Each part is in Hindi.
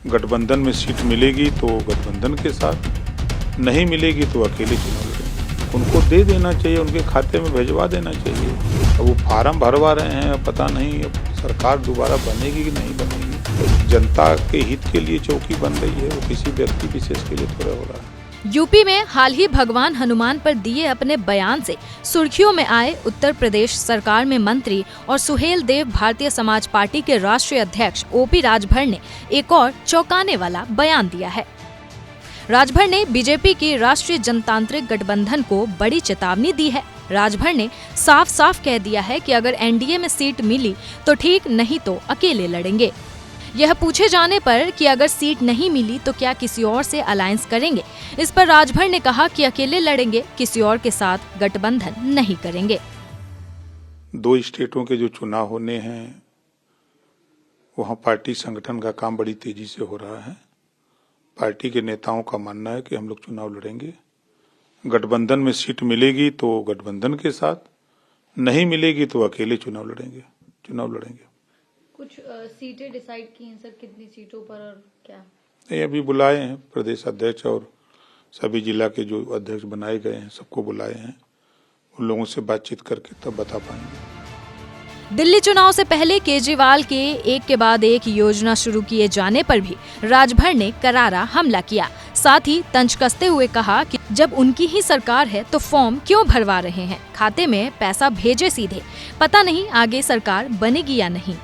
गठबंधन में सीट मिलेगी तो गठबंधन के साथ, नहीं मिलेगी तो अकेले चुनाव लड़ेंगे। उनको दे देना चाहिए, उनके खाते में भिजवा देना चाहिए। अब वो फार्म भरवा रहे हैं, पता नहीं अब सरकार दोबारा बनेगी कि नहीं बनेगी। तो जनता के हित के लिए चौकी बन रही है, वो किसी व्यक्ति विशेष के लिए थोड़ा हो रहा है। यूपी में हाल ही भगवान हनुमान पर दिए अपने बयान से सुर्खियों में आए उत्तर प्रदेश सरकार में मंत्री और सुहेल देव भारतीय समाज पार्टी के राष्ट्रीय अध्यक्ष ओपी राजभर ने एक और चौंकाने वाला बयान दिया है। राजभर ने बीजेपी की राष्ट्रीय जनतांत्रिक गठबंधन को बड़ी चेतावनी दी है। राजभर ने साफ साफ कह दिया है कि अगर एनडीए में सीट मिली तो ठीक, नहीं तो अकेले लड़ेंगे। यह पूछे जाने पर कि अगर सीट नहीं मिली तो क्या किसी और से अलायंस करेंगे, इस पर राजभर ने कहा कि अकेले लड़ेंगे, किसी और के साथ गठबंधन नहीं करेंगे। 2 स्टेटों के जो चुनाव होने हैं वहाँ पार्टी संगठन का काम बड़ी तेजी से हो रहा है। पार्टी के नेताओं का मानना है कि हम लोग चुनाव लड़ेंगे। गठबंधन में सीट मिलेगी तो गठबंधन के साथ, नहीं मिलेगी तो अकेले चुनाव लड़ेंगे। कुछ सीटें डिसाइड की हैं सर, कितनी सीटों पर और क्या? नहीं, अभी बुलाए हैं प्रदेश अध्यक्ष और सभी जिला के जो अध्यक्ष बनाए गए हैं सबको बुलाए हैं। उन लोगों से बातचीत करके तब बता पाएंगे। दिल्ली चुनाव से पहले केजरीवाल के एक के बाद एक योजना शुरू किए जाने पर भी राजभर ने करारा हमला किया। साथ ही तंज कसते हुए कहा कि जब उनकी ही सरकार है तो फॉर्म क्यों भरवा रहे हैं, खाते में पैसा भेजे सीधे, पता नहीं आगे सरकार बनेगी या नहीं।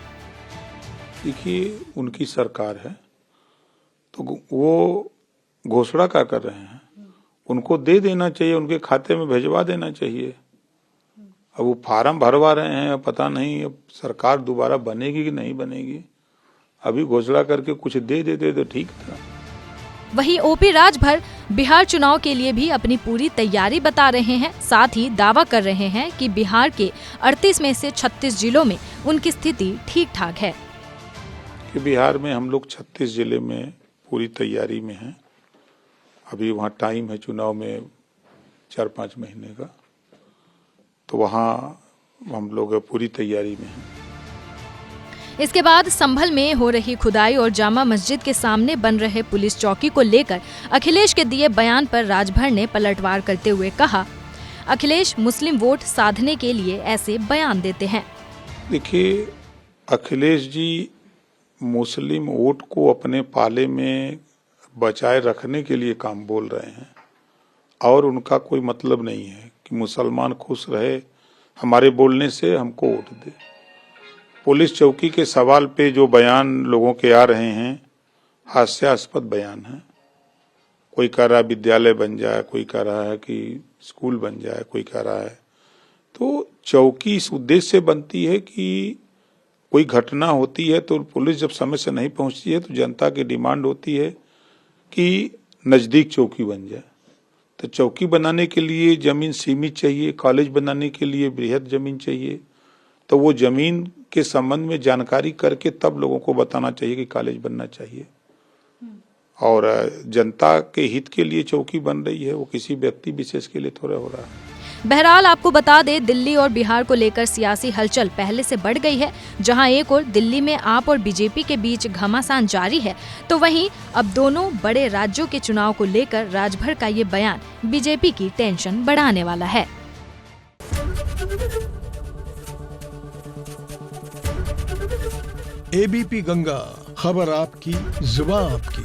देखिए, उनकी सरकार है तो वो घोषणा क्या कर रहे हैं, उनको दे देना चाहिए, उनके खाते में भिजवा देना चाहिए। अब वो फार्म भरवा रहे हैं, पता नहीं अब सरकार दोबारा बनेगी कि नहीं बनेगी। अभी घोषणा करके कुछ दे देते तो ठीक था। वहीं ओपी राजभर बिहार चुनाव के लिए भी अपनी पूरी तैयारी बता रहे हैं। साथ ही दावा कर रहे हैं कि बिहार के 38 में से 36 जिलों में उनकी स्थिति ठीक ठाक है। कि बिहार में हम लोग 36 जिले में पूरी तैयारी में हैं। अभी वहाँ टाइम है चुनाव में 4-5 महीने का, तो वहाँ हम लोग पूरी तैयारी में हैं। इसके बाद संभल में हो रही खुदाई और जामा मस्जिद के सामने बन रहे पुलिस चौकी को लेकर अखिलेश के दिए बयान पर राजभर ने पलटवार करते हुए कहा, अखिलेश मुस्लिम वोट साधने के लिए ऐसे बयान देते हैं। देखिए, अखिलेश जी मुस्लिम वोट को अपने पाले में बचाए रखने के लिए काम बोल रहे हैं और उनका कोई मतलब नहीं है कि मुसलमान खुश रहे हमारे बोलने से हमको वोट दे। पुलिस चौकी के सवाल पे जो बयान लोगों के आ रहे हैं हास्यास्पद बयान है। कोई कह रहा है विद्यालय बन जाए, कोई कह रहा है कि स्कूल बन जाए, कोई कह रहा है। तो चौकी इस उद्देश्य से बनती है कि कोई घटना होती है तो पुलिस जब समय से नहीं पहुंचती है तो जनता की डिमांड होती है कि नज़दीक चौकी बन जाए। तो चौकी बनाने के लिए जमीन सीमित चाहिए, कॉलेज बनाने के लिए बृहद जमीन चाहिए। तो वो जमीन के संबंध में जानकारी करके तब लोगों को बताना चाहिए कि कॉलेज बनना चाहिए। और जनता के हित के लिए चौकी बन रही है, वो किसी व्यक्ति विशेष के लिए थोड़ा हो रहा है। बहरहाल आपको बता दे, दिल्ली और बिहार को लेकर सियासी हलचल पहले से बढ़ गई है। जहां एक और दिल्ली में आप और बीजेपी के बीच घमासान जारी है, तो वहीं अब दोनों बड़े राज्यों के चुनाव को लेकर राजभर का ये बयान बीजेपी की टेंशन बढ़ाने वाला है। एबीपी गंगा, खबर आपकी, जुबान आपकी।